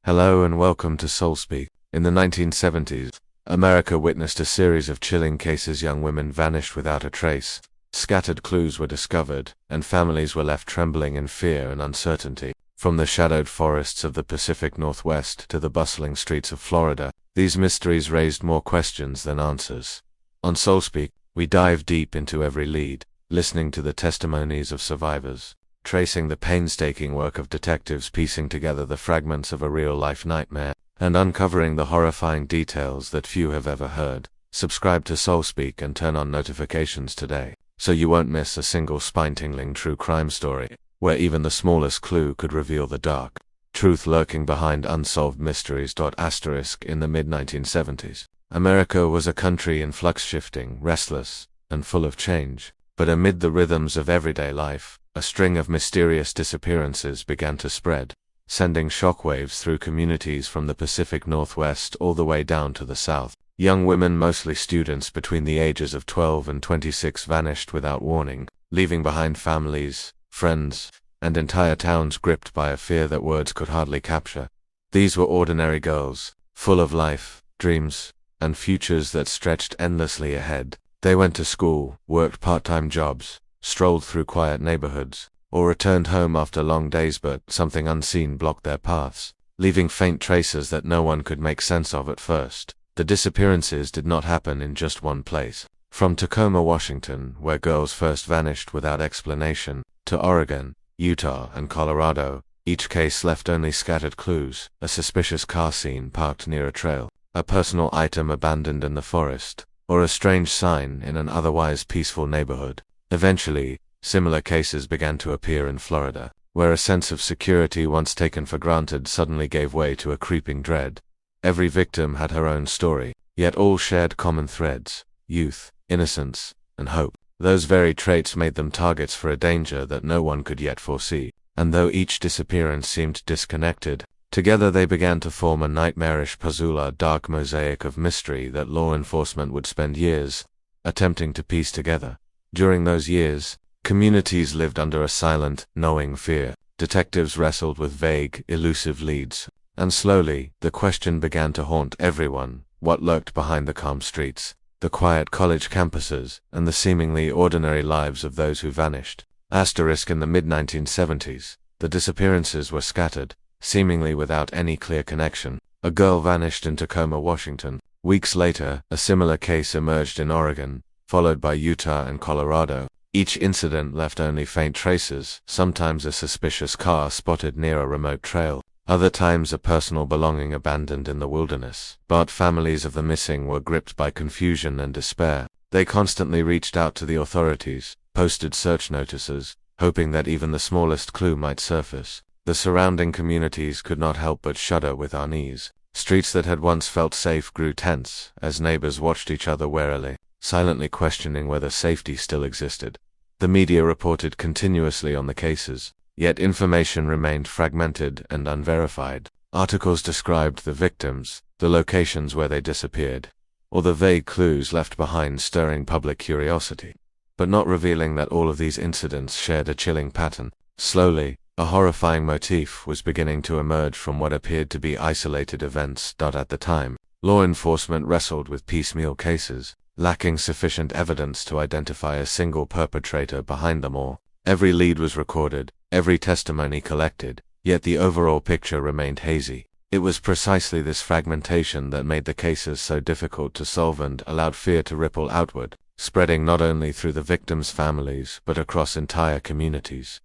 Hello and welcome to SoulSpeak. In the 1970s, America witnessed a series of chilling cases. Young women vanished without a trace, scattered clues were discovered, and families were left trembling in fear and uncertainty. From the shadowed forests of the Pacific Northwest to the bustling streets of Florida, these mysteries raised more questions than answers. On SoulSpeak, we dive deep into every lead, listening to the testimonies of survivors, tracing the painstaking work of detectives piecing together the fragments of a real-life nightmare, and uncovering the horrifying details that few have ever heard. Subscribe to SoulSpeak and turn on notifications today, so you won't miss a single spine-tingling true crime story, where even the smallest clue could reveal the dark truth lurking behind unsolved mysteries. In the mid-1970s, America was a country in flux, shifting, restless, and full of change. But amid the rhythms of everyday life, a string of mysterious disappearances began to spread, sending shockwaves through communities from the Pacific Northwest all the way down to the South. Young women, mostly students between the ages of 12 and 26, vanished without warning, leaving behind families, friends, and entire towns gripped by a fear that words could hardly capture. These were ordinary girls, full of life, dreams, and futures that stretched endlessly ahead. They went to school, worked part-time jobs, strolled through quiet neighborhoods, or returned home after long days, but something unseen blocked their paths, leaving faint traces that no one could make sense of at first. The disappearances did not happen in just one place. From Tacoma, Washington, where girls first vanished without explanation, to Oregon, Utah, and Colorado, each case left only scattered clues: a suspicious car seen parked near a trail, a personal item abandoned in the forest, or a strange sign in an otherwise peaceful neighborhood. Eventually, similar cases began to appear in Florida, where a sense of security once taken for granted suddenly gave way to a creeping dread. Every victim had her own story, yet all shared common threads: youth, innocence, and hope. Those very traits made them targets for a danger that no one could yet foresee, and though each disappearance seemed disconnected, together they began to form a nightmarish puzzle, a dark mosaic of mystery that law enforcement would spend years attempting to piece together. During those years, communities lived under a silent, knowing fear. Detectives wrestled with vague, elusive leads, and slowly, the question began to haunt everyone: what lurked behind the calm streets, the quiet college campuses, and the seemingly ordinary lives of those who vanished. In the mid-1970s, the disappearances were scattered, seemingly without any clear connection. A girl vanished in Tacoma, Washington. Weeks later, a similar case emerged in Oregon, followed by Utah and Colorado. Each incident left only faint traces, sometimes a suspicious car spotted near a remote trail, other times a personal belonging abandoned in the wilderness. But families of the missing were gripped by confusion and despair. They constantly reached out to the authorities, posted search notices, hoping that even the smallest clue might surface. The surrounding communities could not help but shudder with unease. Streets that had once felt safe grew tense as neighbors watched each other warily, silently questioning whether safety still existed. The media reported continuously on the cases, yet information remained fragmented and unverified. Articles described the victims, the locations where they disappeared, or the vague clues left behind, stirring public curiosity, but not revealing that all of these incidents shared a chilling pattern. Slowly, a horrifying motif was beginning to emerge from what appeared to be isolated events. At the time, law enforcement wrestled with piecemeal cases, lacking sufficient evidence to identify a single perpetrator behind them all. Every lead was recorded, every testimony collected, yet the overall picture remained hazy. It was precisely this fragmentation that made the cases so difficult to solve and allowed fear to ripple outward, spreading not only through the victims' families but across entire communities.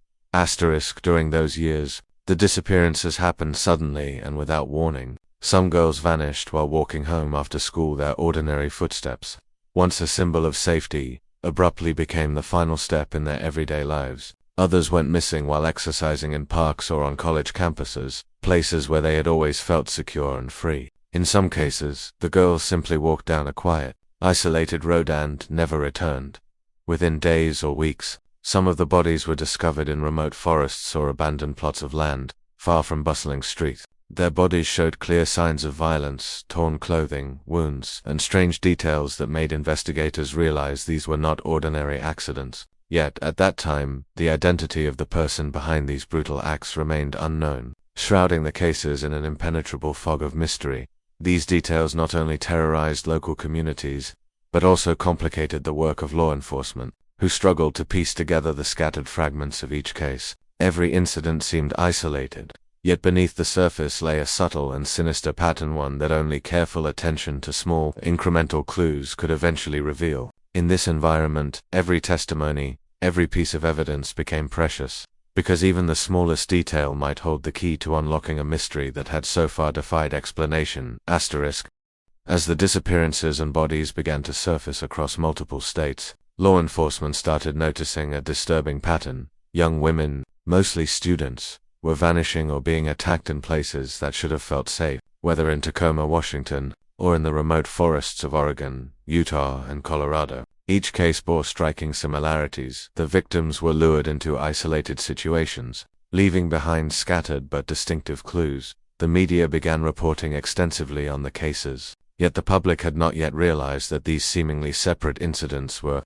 During those years, the disappearances happened suddenly and without warning. Some girls vanished while walking home after school. Their ordinary footsteps, once a symbol of safety, abruptly became the final step in their everyday lives. Others went missing while exercising in parks or on college campuses, places where they had always felt secure and free. In some cases, the girls simply walked down a quiet, isolated road and never returned. Within days or weeks, some of the bodies were discovered in remote forests or abandoned plots of land, far from bustling streets. Their bodies showed clear signs of violence, torn clothing, wounds, and strange details that made investigators realize these were not ordinary accidents. Yet, at that time, the identity of the person behind these brutal acts remained unknown. shrouding the cases in an impenetrable fog of mystery. These details not only terrorized local communities, but also complicated the work of law enforcement, who struggled to piece together the scattered fragments of each case. Every incident seemed isolated, yet beneath the surface lay a subtle and sinister pattern, one that only careful attention to small, incremental clues could eventually reveal. In this environment, every testimony, every piece of evidence became precious, because even the smallest detail might hold the key to unlocking a mystery that had so far defied explanation. As the disappearances and bodies began to surface across multiple states, law enforcement started noticing a disturbing pattern. Young women, mostly students, were vanishing or being attacked in places that should have felt safe, whether in Tacoma, Washington, or in the remote forests of Oregon, Utah, and Colorado. Each case bore striking similarities. The victims were lured into isolated situations, leaving behind scattered but distinctive clues. The media began reporting extensively on the cases, yet the public had not yet realized that these seemingly separate incidents were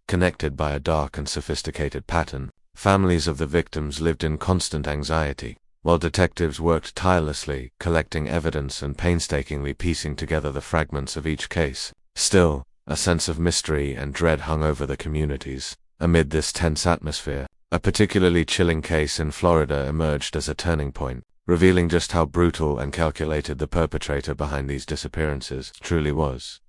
connected by a dark and sophisticated pattern. Families of the victims lived in constant anxiety, while detectives worked tirelessly, collecting evidence and painstakingly piecing together the fragments of each case. Still, a sense of mystery and dread hung over the communities. Amid this tense atmosphere, a particularly chilling case in Florida emerged as a turning point, revealing just how brutal and calculated the perpetrator behind these disappearances truly was.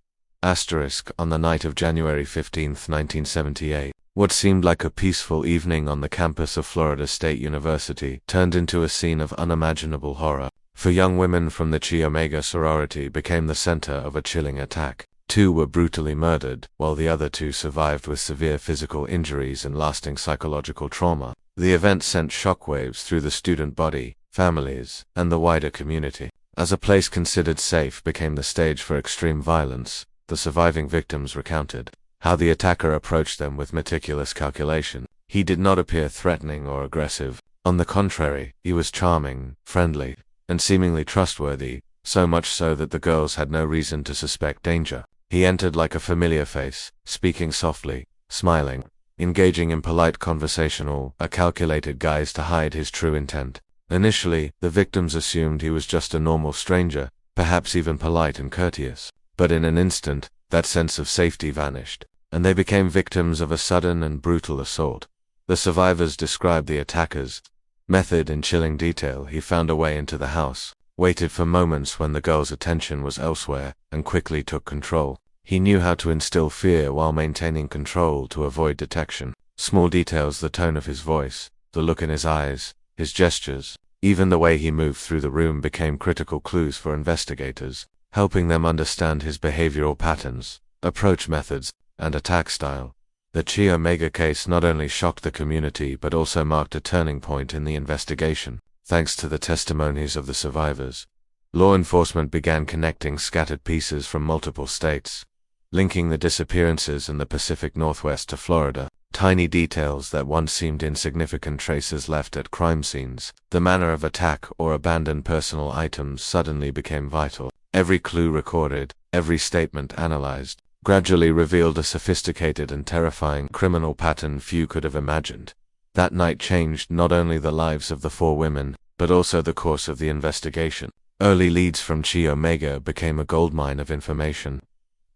On the night of January 15, 1978, what seemed like a peaceful evening on the campus of Florida State University turned into a scene of unimaginable horror. For young women from the Chi Omega sorority became the center of a chilling attack. 2 were brutally murdered, while the other 2 survived with severe physical injuries and lasting psychological trauma. The event sent shockwaves through the student body, families, and the wider community. As a place considered safe became the stage for extreme violence, the surviving victims recounted how the attacker approached them with meticulous calculation. He did not appear threatening or aggressive. On the contrary, he was charming, friendly, and seemingly trustworthy, so much so that the girls had no reason to suspect danger. He entered like a familiar face, speaking softly, smiling, engaging in polite conversational, a calculated guise to hide his true intent. Initially, the victims assumed he was just a normal stranger, perhaps even polite and courteous. But in an instant, that sense of safety vanished, and they became victims of a sudden and brutal assault. The survivors described the attacker's method in chilling detail. He found a way into the house, waited for moments when the girls' attention was elsewhere, and quickly took control. He knew how to instill fear while maintaining control to avoid detection. Small details, the tone of his voice, the look in his eyes, his gestures, even the way he moved through the room became critical clues for investigators, helping them understand his behavioral patterns, approach methods, and attack style. The Chi Omega case not only shocked the community but also marked a turning point in the investigation. Thanks to the testimonies of the survivors, law enforcement began connecting scattered pieces from multiple states, linking the disappearances in the Pacific Northwest to Florida. Tiny details that once seemed insignificant, traces left at crime scenes, the manner of attack, or abandoned personal items suddenly became vital. Every clue recorded, every statement analyzed, gradually revealed a sophisticated and terrifying criminal pattern few could have imagined. That night changed not only the lives of the 4 women, but also the course of the investigation. Early leads from Chi Omega became a goldmine of information,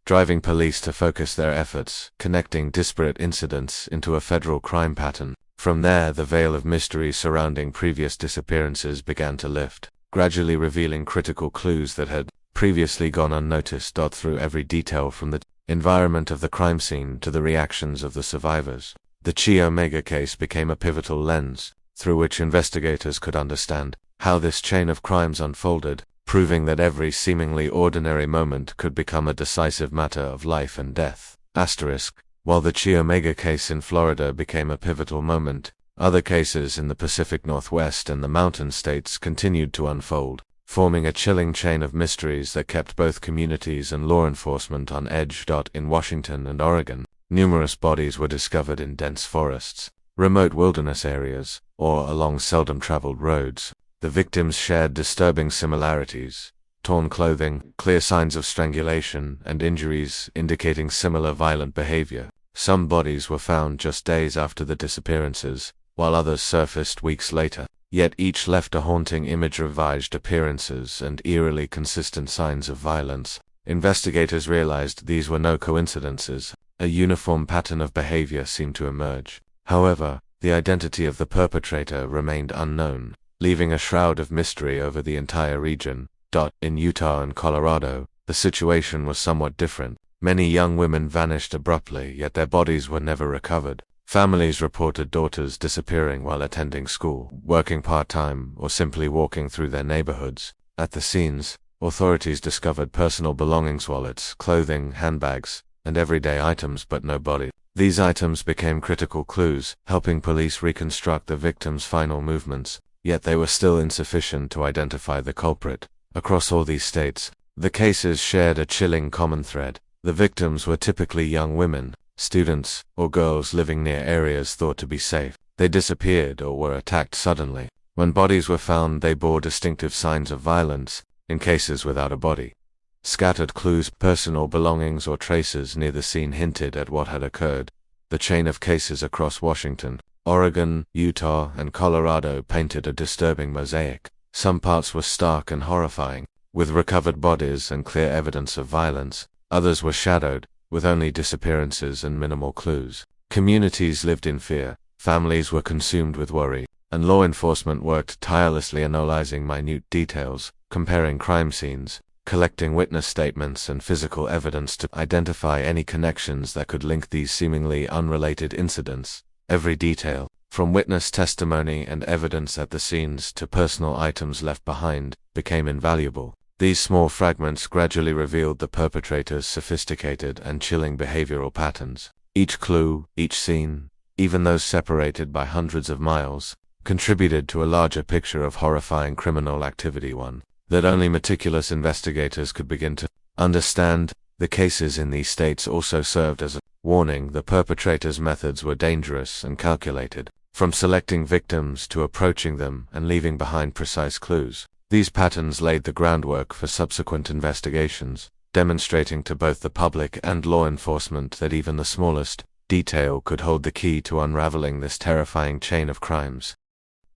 driving police to focus their efforts, connecting disparate incidents into a federal crime pattern. From there, the veil of mystery surrounding previous disappearances began to lift, gradually revealing critical clues that had previously gone unnoticed. Through every detail from the environment of the crime scene to the reactions of the survivors, the Chi Omega case became a pivotal lens through which investigators could understand how this chain of crimes unfolded, proving that every seemingly ordinary moment could become a decisive matter of life and death. While the Chi Omega case in Florida became a pivotal moment, other cases in the Pacific Northwest and the Mountain States continued to unfold, forming a chilling chain of mysteries that kept both communities and law enforcement on edge. In Washington and Oregon, numerous bodies were discovered in dense forests, remote wilderness areas, or along seldom-traveled roads. The victims shared disturbing similarities: torn clothing, clear signs of strangulation, and injuries indicating similar violent behavior. Some bodies were found just days after the disappearances, while others surfaced weeks later. yet each left a haunting image of vised appearances and eerily consistent signs of violence. Investigators realized these were no coincidences. A uniform pattern of behavior seemed to emerge. However, the identity of the perpetrator remained unknown, leaving a shroud of mystery over the entire region. In Utah and Colorado, the situation was somewhat different. Many young women vanished abruptly, yet their bodies were never recovered. Families reported daughters disappearing while attending school, working part-time, or simply walking through their neighborhoods. At the scenes, authorities discovered personal belongings, wallets, clothing, handbags, and everyday items, but no body. These items became critical clues, helping police reconstruct the victim's final movements, yet they were still insufficient to identify the culprit. Across all these states, the cases shared a chilling common thread. The victims were typically young women, students, or girls living near areas thought to be safe. They disappeared or were attacked suddenly. When bodies were found, they bore distinctive signs of violence. In cases without a body, scattered clues, personal belongings, or traces near the scene hinted at what had occurred. The chain of cases across Washington, Oregon, Utah, and Colorado painted a disturbing mosaic. Some parts were stark and horrifying, with recovered bodies and clear evidence of violence. Others were shadowed, with only disappearances and minimal clues. Communities lived in fear, families were consumed with worry, and law enforcement worked tirelessly analyzing minute details, comparing crime scenes, collecting witness statements and physical evidence to identify any connections that could link these seemingly unrelated incidents. Every detail, from witness testimony and evidence at the scenes to personal items left behind, became invaluable. These small fragments gradually revealed the perpetrator's sophisticated and chilling behavioral patterns. Each clue, each scene, even those separated by hundreds of miles, contributed to a larger picture of horrifying criminal activity, one that only meticulous investigators could begin to understand. The cases in these states also served as a warning. The perpetrator's methods were dangerous and calculated, from selecting victims to approaching them and leaving behind precise clues. These patterns laid the groundwork for subsequent investigations, demonstrating to both the public and law enforcement that even the smallest detail could hold the key to unraveling this terrifying chain of crimes.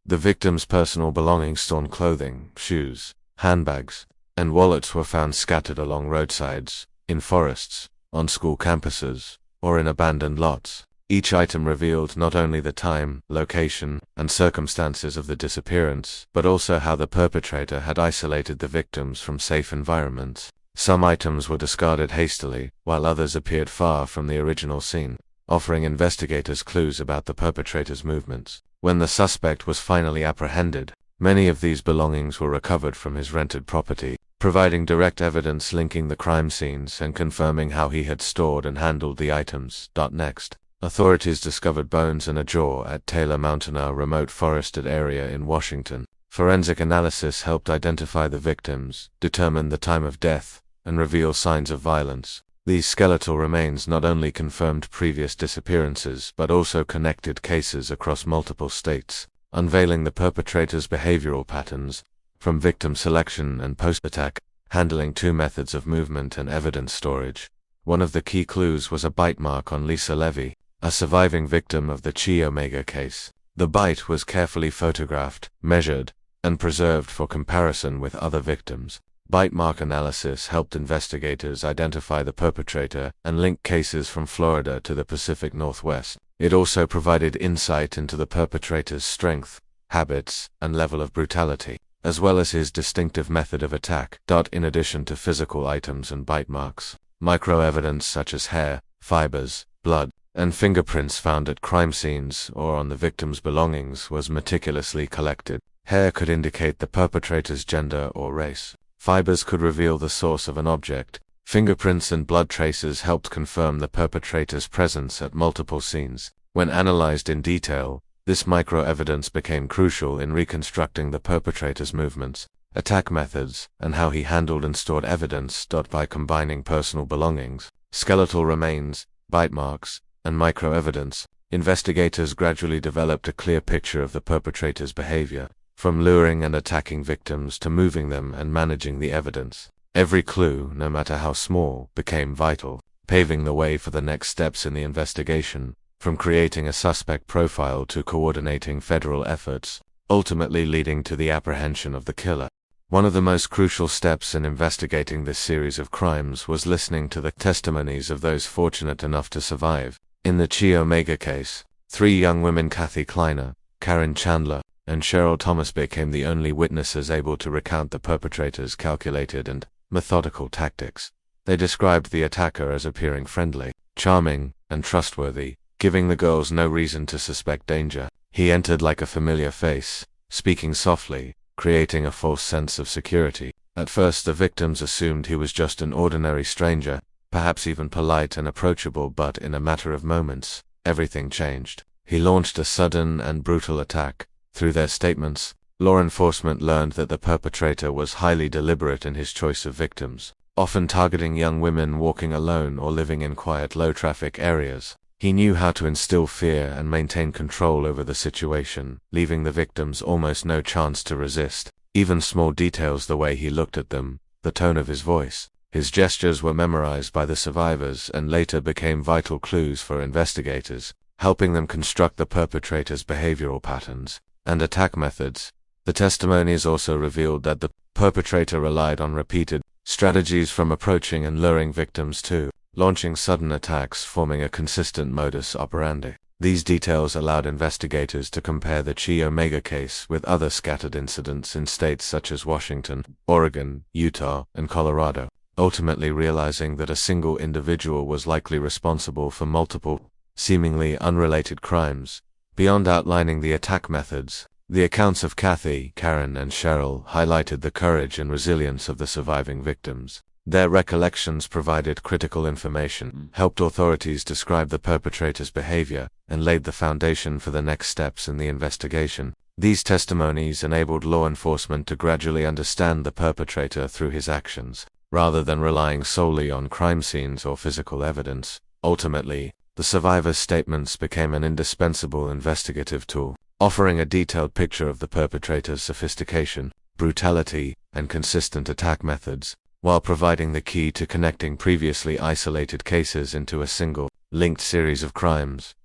The victim's personal belongings, torn clothing, shoes, handbags, and wallets were found scattered along roadsides, in forests, on school campuses, or in abandoned lots. Each item revealed not only the time, location, and circumstances of the disappearance, but also how the perpetrator had isolated the victims from safe environments. Some items were discarded hastily, while others appeared far from the original scene, offering investigators clues about the perpetrator's movements. When the suspect was finally apprehended, many of these belongings were recovered from his rented property, providing direct evidence linking the crime scenes and confirming how he had stored and handled the items. Next, authorities discovered bones and a jaw at Taylor Mountain, a remote forested area in Washington. Forensic analysis helped identify the victims, determine the time of death, and reveal signs of violence. These skeletal remains not only confirmed previous disappearances but also connected cases across multiple states, unveiling the perpetrator's behavioral patterns, from victim selection and post-attack handling to methods of movement and evidence storage. One of the key clues was a bite mark on Lisa Levy, a surviving victim of the Chi Omega case. The bite was carefully photographed, measured, and preserved for comparison with other victims. Bite mark analysis helped investigators identify the perpetrator and link cases from Florida to the Pacific Northwest. It also provided insight into the perpetrator's strength, habits, and level of brutality, as well as his distinctive method of attack. In addition to physical items and bite marks, microevidence such as hair, fibers, blood, and fingerprints found at crime scenes or on the victim's belongings was meticulously collected. Hair could indicate the perpetrator's gender or race. Fibers could reveal the source of an object. Fingerprints and blood traces helped confirm the perpetrator's presence at multiple scenes. When analyzed in detail, this microevidence became crucial in reconstructing the perpetrator's movements, attack methods, and how he handled and stored evidence. By combining personal belongings, skeletal remains, bite marks, and microevidence, investigators gradually developed a clear picture of the perpetrator's behavior, from luring and attacking victims to moving them and managing the evidence. Every clue, no matter how small, became vital, paving the way for the next steps in the investigation, from creating a suspect profile to coordinating federal efforts. ultimately leading to the apprehension of the killer. One of the most crucial steps in investigating this series of crimes was listening to the testimonies of those fortunate enough to survive. In the Chi Omega case, 3 young women, Kathy Kleiner, Karen Chandler, and Cheryl Thomas, became the only witnesses able to recount the perpetrator's calculated and methodical tactics. They described the attacker as appearing friendly, charming, and trustworthy, giving the girls no reason to suspect danger. He entered like a familiar face, speaking softly, creating a false sense of security. At first the victims assumed he was just an ordinary stranger, perhaps even polite and approachable, but in a matter of moments, everything changed. He launched a sudden and brutal attack. Through their statements, law enforcement learned that the perpetrator was highly deliberate in his choice of victims, often targeting young women walking alone or living in quiet, low-traffic areas. He knew how to instill fear and maintain control over the situation, leaving the victims almost no chance to resist. Even small details, the way he looked at them, the tone of his voice, his gestures, were memorized by the survivors and later became vital clues for investigators, helping them construct the perpetrator's behavioral patterns and attack methods. The testimonies also revealed that the perpetrator relied on repeated strategies, from approaching and luring victims to launching sudden attacks, forming a consistent modus operandi. These details allowed investigators to compare the Chi Omega case with other scattered incidents in states such as Washington, Oregon, Utah, and Colorado, ultimately realizing that a single individual was likely responsible for multiple, seemingly unrelated crimes. Beyond outlining the attack methods, the accounts of Kathy, Karen, and Cheryl highlighted the courage and resilience of the surviving victims. Their recollections provided critical information, helped authorities describe the perpetrator's behavior, and laid the foundation for the next steps in the investigation. These testimonies enabled law enforcement to gradually understand the perpetrator through his actions, rather than relying solely on crime scenes or physical evidence. Ultimately, the survivors' statements became an indispensable investigative tool, offering a detailed picture of the perpetrator's sophistication, brutality, and consistent attack methods, while providing the key to connecting previously isolated cases into a single, linked series of crimes.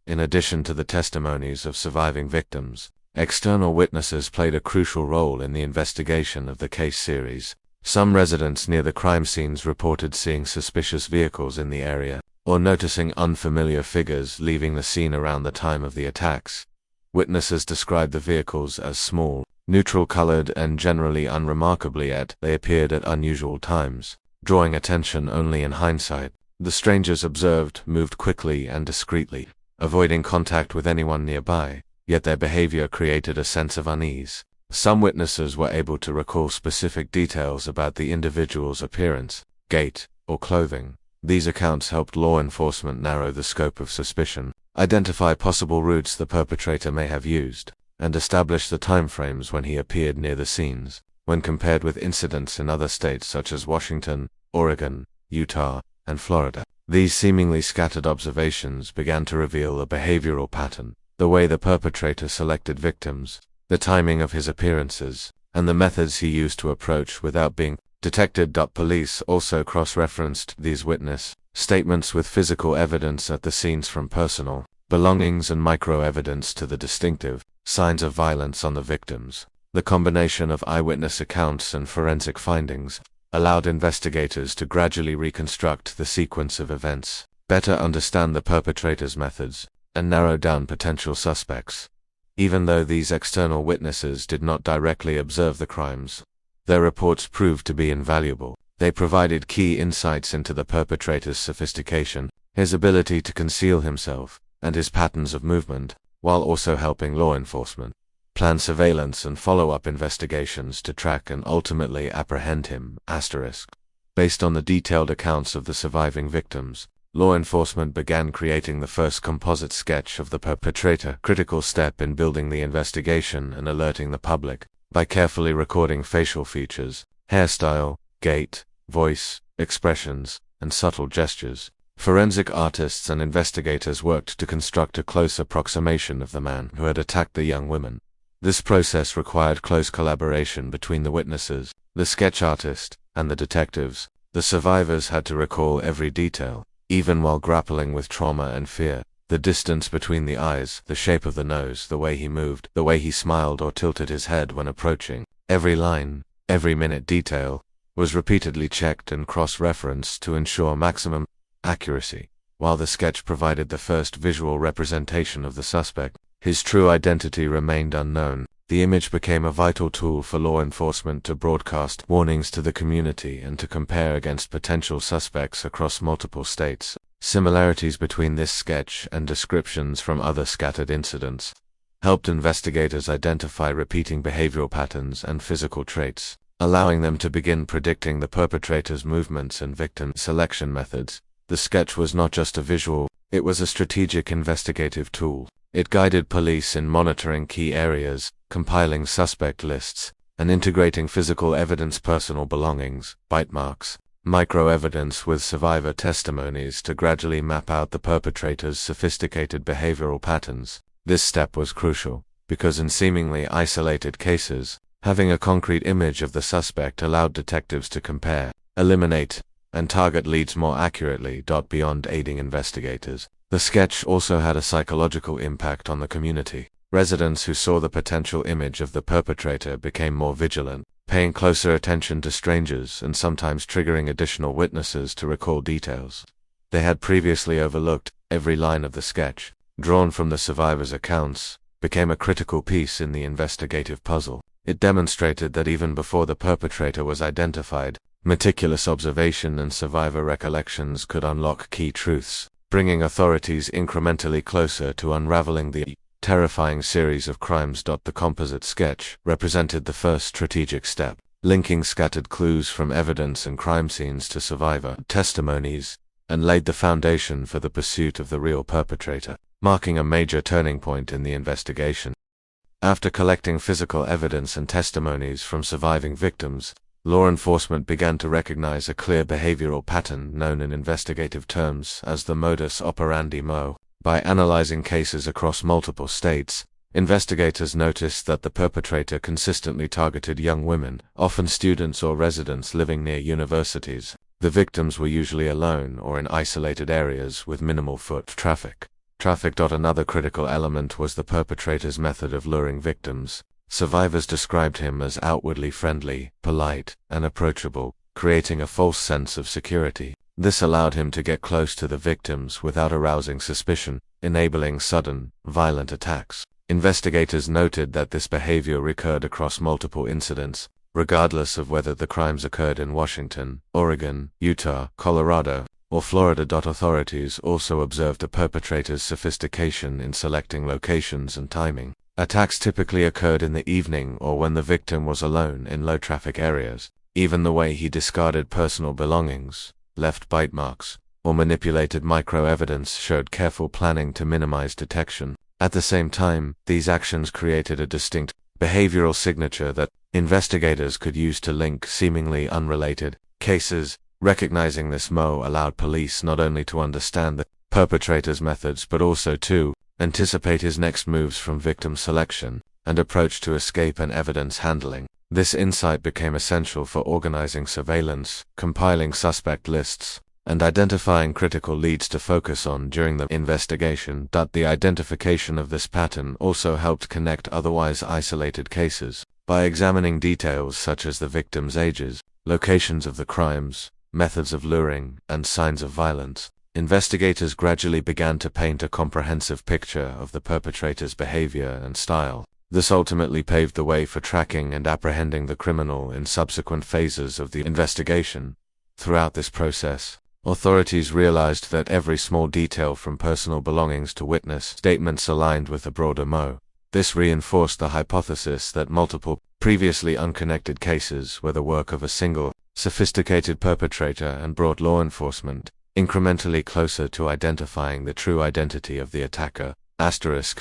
In addition to the testimonies of surviving victims, external witnesses played a crucial role in the investigation of the case series. Some residents near the crime scenes reported seeing suspicious vehicles in the area, or noticing unfamiliar figures leaving the scene around the time of the attacks. Witnesses described the vehicles as small, neutral-colored, and generally unremarkably they appeared at unusual times, drawing attention only in hindsight. The strangers observed moved quickly and discreetly, avoiding contact with anyone nearby, yet their behavior created a sense of unease. Some witnesses were able to recall specific details about the individual's appearance, gait, or clothing. These accounts helped law enforcement narrow the scope of suspicion, identify possible routes the perpetrator may have used, and establish the timeframes when he appeared near the scenes. When compared with incidents in other states such as Washington, Oregon, Utah, and Florida, these seemingly scattered observations began to reveal a behavioral pattern: the way the perpetrator selected victims, the timing of his appearances, and the methods he used to approach without being detected. Police also cross-referenced these witness statements with physical evidence at the scenes, from personal belongings and micro-evidence to the distinctive signs of violence on the victims. The combination of eyewitness accounts and forensic findings allowed investigators to gradually reconstruct the sequence of events, better understand the perpetrator's methods, and narrow down potential suspects. Even though these external witnesses did not directly observe the crimes, their reports proved to be invaluable. They provided key insights into the perpetrator's sophistication, his ability to conceal himself, and his patterns of movement, while also helping law enforcement plan surveillance and follow-up investigations to track and ultimately apprehend him. Based on the detailed accounts of the surviving victims, law enforcement began creating the first composite sketch of the perpetrator, critical step in building the investigation and alerting the public. By carefully recording facial features, hairstyle, gait, voice, expressions, and subtle gestures, forensic artists and investigators worked to construct a close approximation of the man who had attacked the young women. This process required close collaboration between the witnesses, the sketch artist, and the detectives. The survivors had to recall every detail, even while grappling with trauma and fear. The distance between the eyes, the shape of the nose, the way he moved, the way he smiled or tilted his head when approaching. Every line, every minute detail, was repeatedly checked and cross-referenced to ensure maximum accuracy. While the sketch provided the first visual representation of the suspect, his true identity remained unknown. The image became a vital tool for law enforcement to broadcast warnings to the community and to compare against potential suspects across multiple states. Similarities between this sketch and descriptions from other scattered incidents helped investigators identify repeating behavioral patterns and physical traits, allowing them to begin predicting the perpetrator's movements and victim selection methods. The sketch was not just a visual, it was a strategic investigative tool. It guided police in monitoring key areas, compiling suspect lists, and integrating physical evidence, personal belongings, bite marks, micro-evidence with survivor testimonies to gradually map out the perpetrator's sophisticated behavioral patterns. This step was crucial, because in seemingly isolated cases, having a concrete image of the suspect allowed detectives to compare, eliminate, and target leads more accurately. Beyond aiding investigators, the sketch also had a psychological impact on the community. Residents who saw the potential image of the perpetrator became more vigilant, paying closer attention to strangers and sometimes triggering additional witnesses to recall details they had previously overlooked. Every line of the sketch, drawn from the survivors' accounts, became a critical piece in the investigative puzzle. It demonstrated that even before the perpetrator was identified, meticulous observation and survivor recollections could unlock key truths, bringing authorities incrementally closer to unraveling the terrifying series of crimes. The composite sketch represented the first strategic step, linking scattered clues from evidence and crime scenes to survivor testimonies, and laid the foundation for the pursuit of the real perpetrator, marking a major turning point in the investigation. After collecting physical evidence and testimonies from surviving victims, law enforcement began to recognize a clear behavioral pattern known in investigative terms as the modus operandi (MO). By analyzing cases across multiple states, investigators noticed that the perpetrator consistently targeted young women, often students or residents living near universities. The victims were usually alone or in isolated areas with minimal foot traffic. Another critical element was the perpetrator's method of luring victims. Survivors described him as outwardly friendly, polite, and approachable, creating a false sense of security. This allowed him to get close to the victims without arousing suspicion, enabling sudden, violent attacks. Investigators noted that this behavior recurred across multiple incidents, regardless of whether the crimes occurred in Washington, Oregon, Utah, Colorado, or Florida. Authorities also observed the perpetrator's sophistication in selecting locations and timing. Attacks typically occurred in the evening or when the victim was alone in low-traffic areas. Even the way he discarded personal belongings, left bite marks, or manipulated micro-evidence showed careful planning to minimize detection. At the same time, these actions created a distinct behavioral signature that investigators could use to link seemingly unrelated cases. Recognizing this MO allowed police not only to understand the perpetrator's methods but also to anticipate his next moves, from victim selection and approach to escape and evidence handling. This insight became essential for organizing surveillance, compiling suspect lists, and identifying critical leads to focus on during the investigation. The identification of this pattern also helped connect otherwise isolated cases. By examining details such as the victims' ages, locations of the crimes, methods of luring, and signs of violence, investigators gradually began to paint a comprehensive picture of the perpetrator's behavior and style. This ultimately paved the way for tracking and apprehending the criminal in subsequent phases of the investigation. Throughout this process, authorities realized that every small detail from personal belongings to witness statements aligned with the broader MO. This reinforced the hypothesis that multiple, previously unconnected cases were the work of a single, sophisticated perpetrator and brought law enforcement incrementally closer to identifying the true identity of the attacker.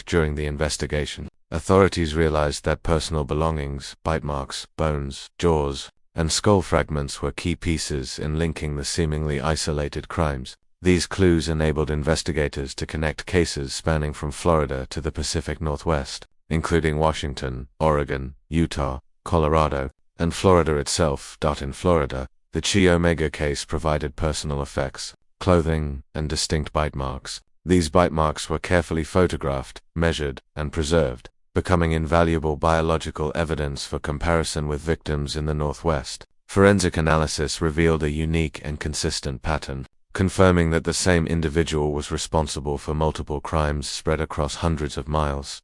During the investigation, authorities realized that personal belongings, bite marks, bones, jaws, and skull fragments were key pieces in linking the seemingly isolated crimes. These clues enabled investigators to connect cases spanning from Florida to the Pacific Northwest, including Washington, Oregon, Utah, Colorado, and Florida itself. In Florida, the Chi Omega case provided personal effects, clothing, and distinct bite marks. These bite marks were carefully photographed, measured, and preserved, becoming invaluable biological evidence for comparison with victims in the Northwest. Forensic analysis revealed a unique and consistent pattern, confirming that the same individual was responsible for multiple crimes spread across hundreds of miles.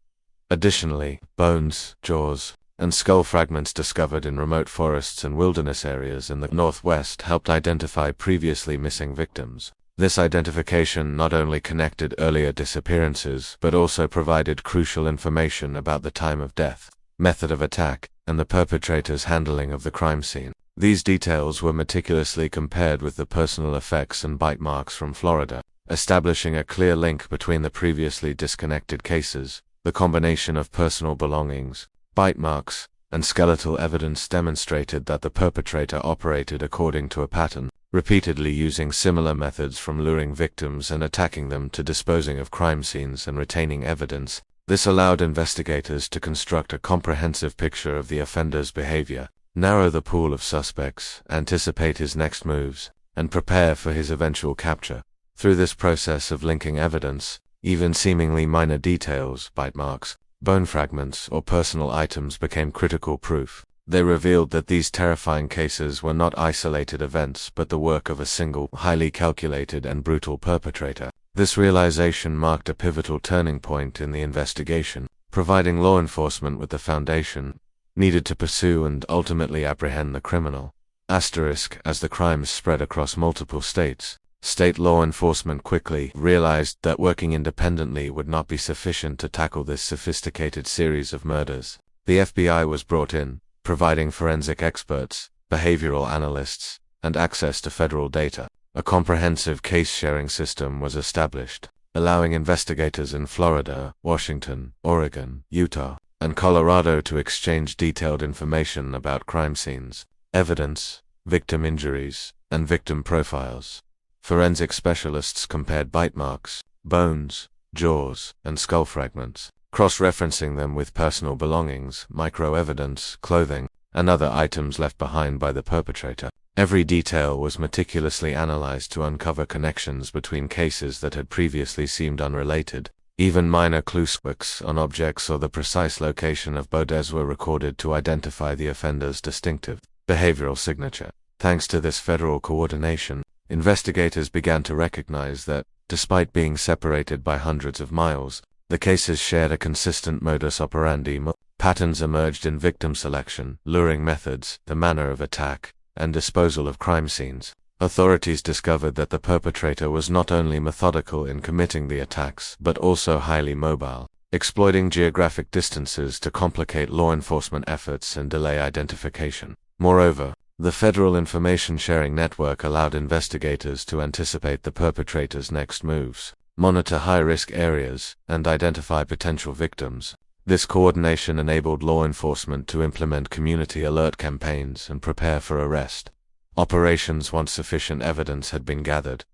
Additionally, bones, jaws, and skull fragments discovered in remote forests and wilderness areas in the Northwest helped identify previously missing victims. This identification not only connected earlier disappearances but also provided crucial information about the time of death, method of attack, and the perpetrator's handling of the crime scene. These details were meticulously compared with the personal effects and bite marks from Florida, establishing a clear link between the previously disconnected cases. The combination of personal belongings, bite marks, and skeletal evidence demonstrated that the perpetrator operated according to a pattern, repeatedly using similar methods from luring victims and attacking them to disposing of crime scenes and retaining evidence. This allowed investigators to construct a comprehensive picture of the offender's behavior, narrow the pool of suspects, anticipate his next moves, and prepare for his eventual capture. Through this process of linking evidence, even seemingly minor details, bite marks, bone fragments, or personal items became critical proof. They revealed that these terrifying cases were not isolated events but the work of a single, highly calculated and brutal perpetrator. This realization marked a pivotal turning point in the investigation, providing law enforcement with the foundation needed to pursue and ultimately apprehend the criminal. As the crimes spread across multiple states, state law enforcement quickly realized that working independently would not be sufficient to tackle this sophisticated series of murders. The FBI was brought in, providing forensic experts, behavioral analysts, and access to federal data. A comprehensive case-sharing system was established, allowing investigators in Florida, Washington, Oregon, Utah, and Colorado to exchange detailed information about crime scenes, evidence, victim injuries, and victim profiles. Forensic specialists compared bite marks, bones, jaws, and skull fragments, cross-referencing them with personal belongings, micro-evidence, clothing, and other items left behind by the perpetrator. Every detail was meticulously analyzed to uncover connections between cases that had previously seemed unrelated. Even minor clues on objects or the precise location of bodies were recorded to identify the offender's distinctive behavioral signature. Thanks to this federal coordination, investigators began to recognize that, despite being separated by hundreds of miles, the cases shared a consistent modus operandi. Patterns emerged in victim selection, luring methods, the manner of attack, and disposal of crime scenes. Authorities discovered that the perpetrator was not only methodical in committing the attacks but also highly mobile, exploiting geographic distances to complicate law enforcement efforts and delay identification. Moreover, the Federal Information Sharing Network allowed investigators to anticipate the perpetrator's next moves, monitor high-risk areas, and identify potential victims. This coordination enabled law enforcement to implement community alert campaigns and prepare for arrest operations once sufficient evidence had been gathered.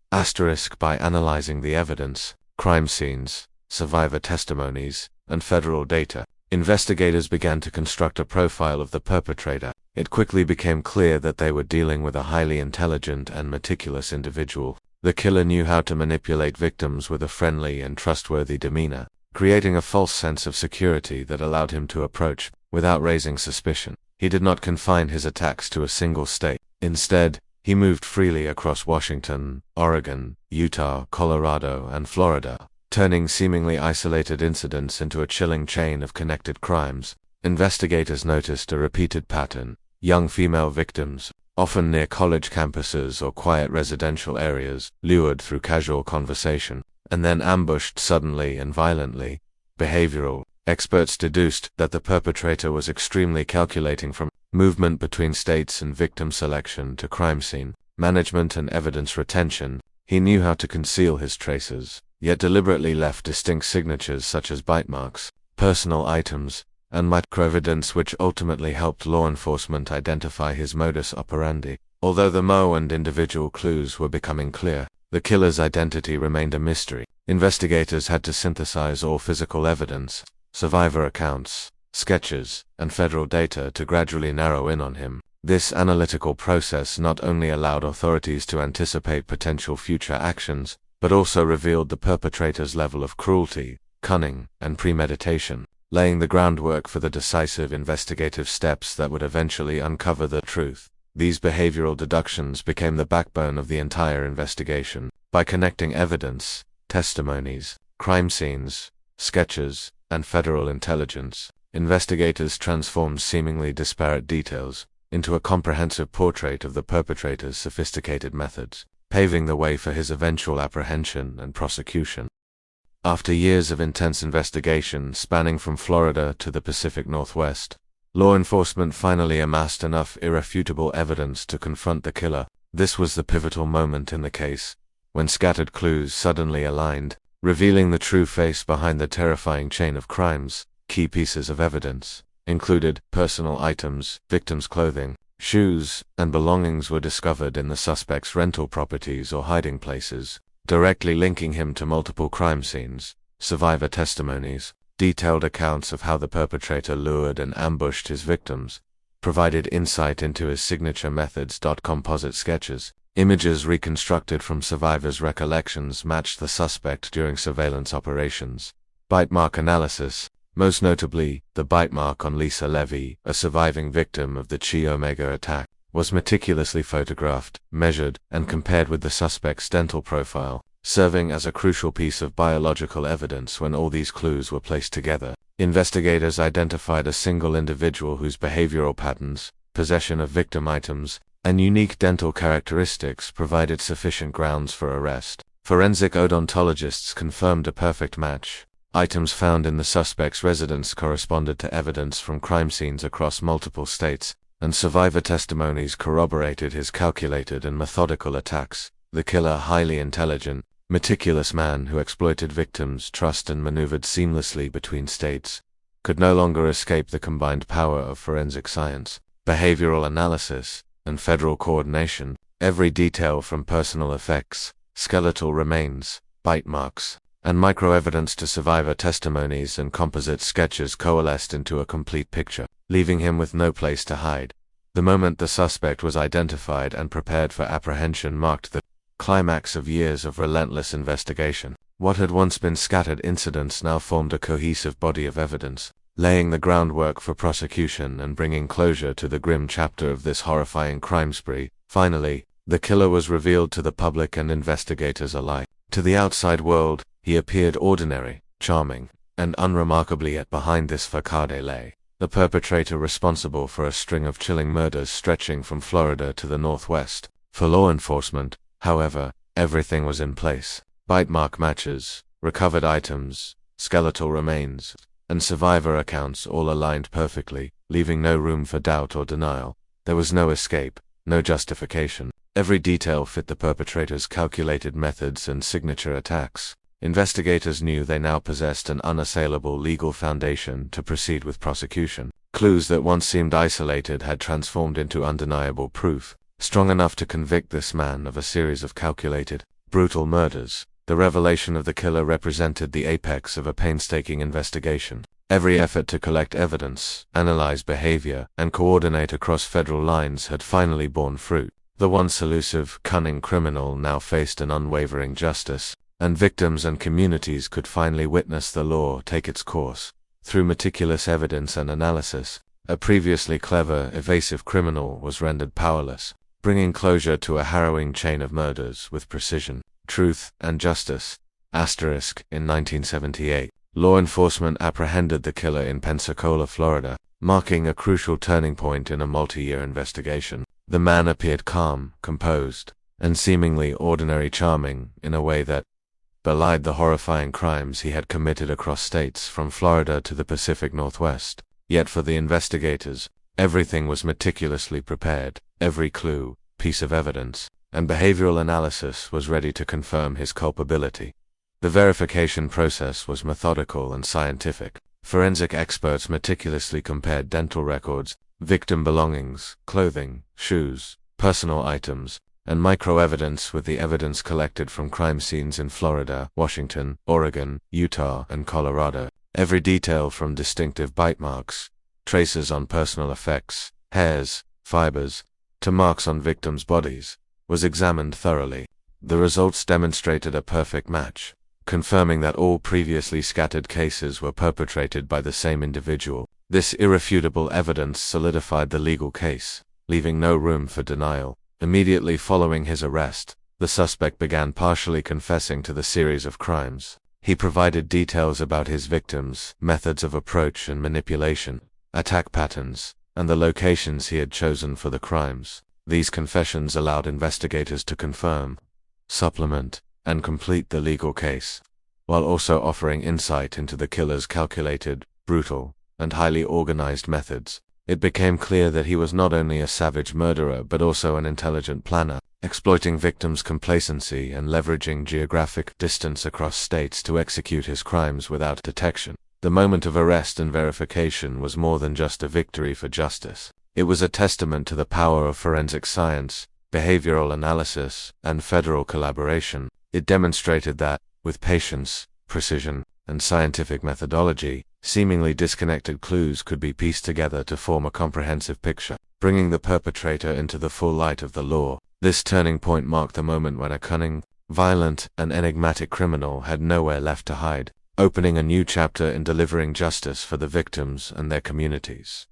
By analyzing the evidence, crime scenes, survivor testimonies, and federal data, investigators began to construct a profile of the perpetrator. It quickly became clear that they were dealing with a highly intelligent and meticulous individual. The killer knew how to manipulate victims with a friendly and trustworthy demeanor, creating a false sense of security that allowed him to approach without raising suspicion. He did not confine his attacks to a single state. Instead, he moved freely across Washington, Oregon, Utah, Colorado, and Florida, turning seemingly isolated incidents into a chilling chain of connected crimes. Investigators noticed a repeated pattern: young female victims, often near college campuses or quiet residential areas, lured through casual conversation, and then ambushed suddenly and violently. Behavioral experts deduced that the perpetrator was extremely calculating, from movement between states and victim selection to crime scene management and evidence retention. He knew how to conceal his traces, yet deliberately left distinct signatures such as bite marks, personal items, and microevidence, which ultimately helped law enforcement identify his modus operandi. Although the MO and individual clues were becoming clear, the killer's identity remained a mystery. Investigators had to synthesize all physical evidence, survivor accounts, sketches, and federal data to gradually narrow in on him. This analytical process not only allowed authorities to anticipate potential future actions, but also revealed the perpetrator's level of cruelty, cunning, and premeditation, laying the groundwork for the decisive investigative steps that would eventually uncover the truth. These behavioral deductions became the backbone of the entire investigation. By connecting evidence, testimonies, crime scenes, sketches, and federal intelligence, investigators transformed seemingly disparate details into a comprehensive portrait of the perpetrator's sophisticated methods, paving the way for his eventual apprehension and prosecution. After years of intense investigation spanning from Florida to the Pacific Northwest, law enforcement finally amassed enough irrefutable evidence to confront the killer. This was the pivotal moment in the case, when scattered clues suddenly aligned, revealing the true face behind the terrifying chain of crimes. Key pieces of evidence included personal items, victims' clothing, shoes, and belongings were discovered in the suspect's rental properties or hiding places, directly linking him to multiple crime scenes. Survivor testimonies, detailed accounts of how the perpetrator lured and ambushed his victims, provided insight into his signature methods. Composite sketches, images reconstructed from survivors' recollections matched the suspect during surveillance operations. Bite mark analysis, most notably, the bite mark on Lisa Levy, a surviving victim of the Chi Omega attack, was meticulously photographed, measured, and compared with the suspect's dental profile, serving as a crucial piece of biological evidence. When all these clues were placed together, investigators identified a single individual whose behavioral patterns, possession of victim items, and unique dental characteristics provided sufficient grounds for arrest. Forensic odontologists confirmed a perfect match. Items found in the suspect's residence corresponded to evidence from crime scenes across multiple states, and survivor testimonies corroborated his calculated and methodical attacks. The killer, highly intelligent, meticulous man who exploited victims' trust and maneuvered seamlessly between states, could no longer escape the combined power of forensic science, behavioral analysis, and federal coordination. Every detail from personal effects, skeletal remains, bite marks, and microevidence to survivor testimonies and composite sketches coalesced into a complete picture, leaving him with no place to hide. The moment the suspect was identified and prepared for apprehension marked the climax of years of relentless investigation. What had once been scattered incidents now formed a cohesive body of evidence, laying the groundwork for prosecution and bringing closure to the grim chapter of this horrifying crime spree. Finally, the killer was revealed to the public and investigators alike. To the outside world, he appeared ordinary, charming, and unremarkably, yet behind this facade lay the perpetrator responsible for a string of chilling murders stretching from Florida to the Northwest. For law enforcement, however, everything was in place. Bite mark matches, recovered items, skeletal remains, and survivor accounts all aligned perfectly, leaving no room for doubt or denial. There was no escape, no justification. Every detail fit the perpetrator's calculated methods and signature attacks. Investigators knew they now possessed an unassailable legal foundation to proceed with prosecution. Clues that once seemed isolated had transformed into undeniable proof, strong enough to convict this man of a series of calculated, brutal murders. The revelation of the killer represented the apex of a painstaking investigation. Every effort to collect evidence, analyze behavior, and coordinate across federal lines had finally borne fruit. The once elusive, cunning criminal now faced an unwavering justice, and victims and communities could finally witness the law take its course. Through meticulous evidence and analysis, a previously clever, evasive criminal was rendered powerless, bringing closure to a harrowing chain of murders with precision, truth, and justice. In 1978, law enforcement apprehended the killer in Pensacola, Florida, marking a crucial turning point in a multi-year investigation. The man appeared calm, composed, and seemingly ordinary, charming in a way that belied the horrifying crimes he had committed across states from Florida to the Pacific Northwest. Yet for the investigators, everything was meticulously prepared. Every clue, piece of evidence, and behavioral analysis was ready to confirm his culpability. The verification process was methodical and scientific. Forensic experts meticulously compared dental records, victim belongings, clothing, shoes, personal items, and microevidence with the evidence collected from crime scenes in Florida, Washington, Oregon, Utah, and Colorado. Every detail from distinctive bite marks, traces on personal effects, hairs, fibers, to marks on victims' bodies, was examined thoroughly. The results demonstrated a perfect match, confirming that all previously scattered cases were perpetrated by the same individual. This irrefutable evidence solidified the legal case, leaving no room for denial. Immediately following his arrest, the suspect began partially confessing to the series of crimes. He provided details about his victims, methods of approach and manipulation, attack patterns, and the locations he had chosen for the crimes. These confessions allowed investigators to confirm, supplement, and complete the legal case, while also offering insight into the killer's calculated, brutal, and highly organized methods. It became clear that he was not only a savage murderer but also an intelligent planner, exploiting victims' complacency and leveraging geographic distance across states to execute his crimes without detection. The moment of arrest and verification was more than just a victory for justice. It was a testament to the power of forensic science, behavioral analysis, and federal collaboration. It demonstrated that, with patience, precision, and scientific methodology, seemingly disconnected clues could be pieced together to form a comprehensive picture, bringing the perpetrator into the full light of the law. This turning point marked the moment when a cunning, violent, and enigmatic criminal had nowhere left to hide, opening a new chapter in delivering justice for the victims and their communities.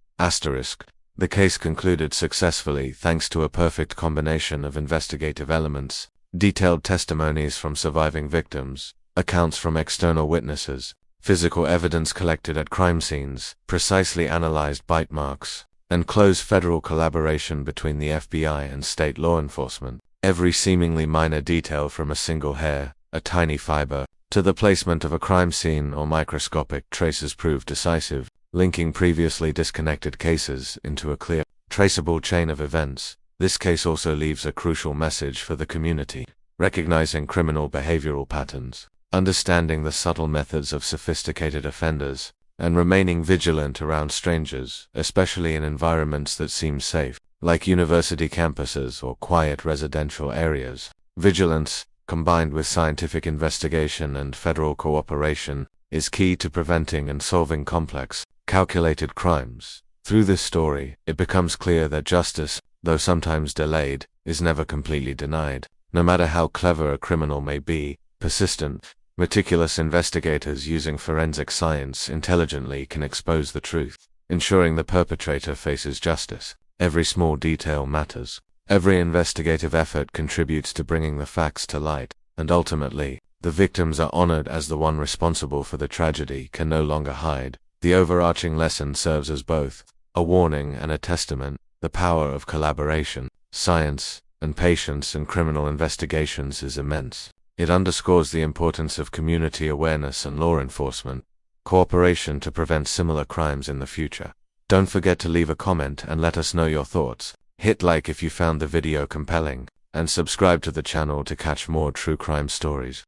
The case concluded successfully thanks to a perfect combination of investigative elements, detailed testimonies from surviving victims, accounts from external witnesses, physical evidence collected at crime scenes, precisely analyzed bite marks, and close federal collaboration between the FBI and state law enforcement. Every seemingly minor detail from a single hair, a tiny fiber, to the placement of a crime scene or microscopic traces proved decisive, linking previously disconnected cases into a clear, traceable chain of events. This case also leaves a crucial message for the community, recognizing criminal behavioral patterns, understanding the subtle methods of sophisticated offenders, and remaining vigilant around strangers, especially in environments that seem safe, like university campuses or quiet residential areas. Vigilance, combined with scientific investigation and federal cooperation, is key to preventing and solving complex, calculated crimes. Through this story, it becomes clear that justice, though sometimes delayed, is never completely denied. No matter how clever a criminal may be, persistent, meticulous investigators using forensic science intelligently can expose the truth, ensuring the perpetrator faces justice. Every small detail matters. Every investigative effort contributes to bringing the facts to light, and ultimately, the victims are honored as the one responsible for the tragedy can no longer hide. The overarching lesson serves as both a warning and a testament. The power of collaboration, science, and patience in criminal investigations is immense. It underscores the importance of community awareness and law enforcement cooperation to prevent similar crimes in the future. Don't forget to leave a comment and let us know your thoughts. Hit like if you found the video compelling, and subscribe to the channel to catch more true crime stories.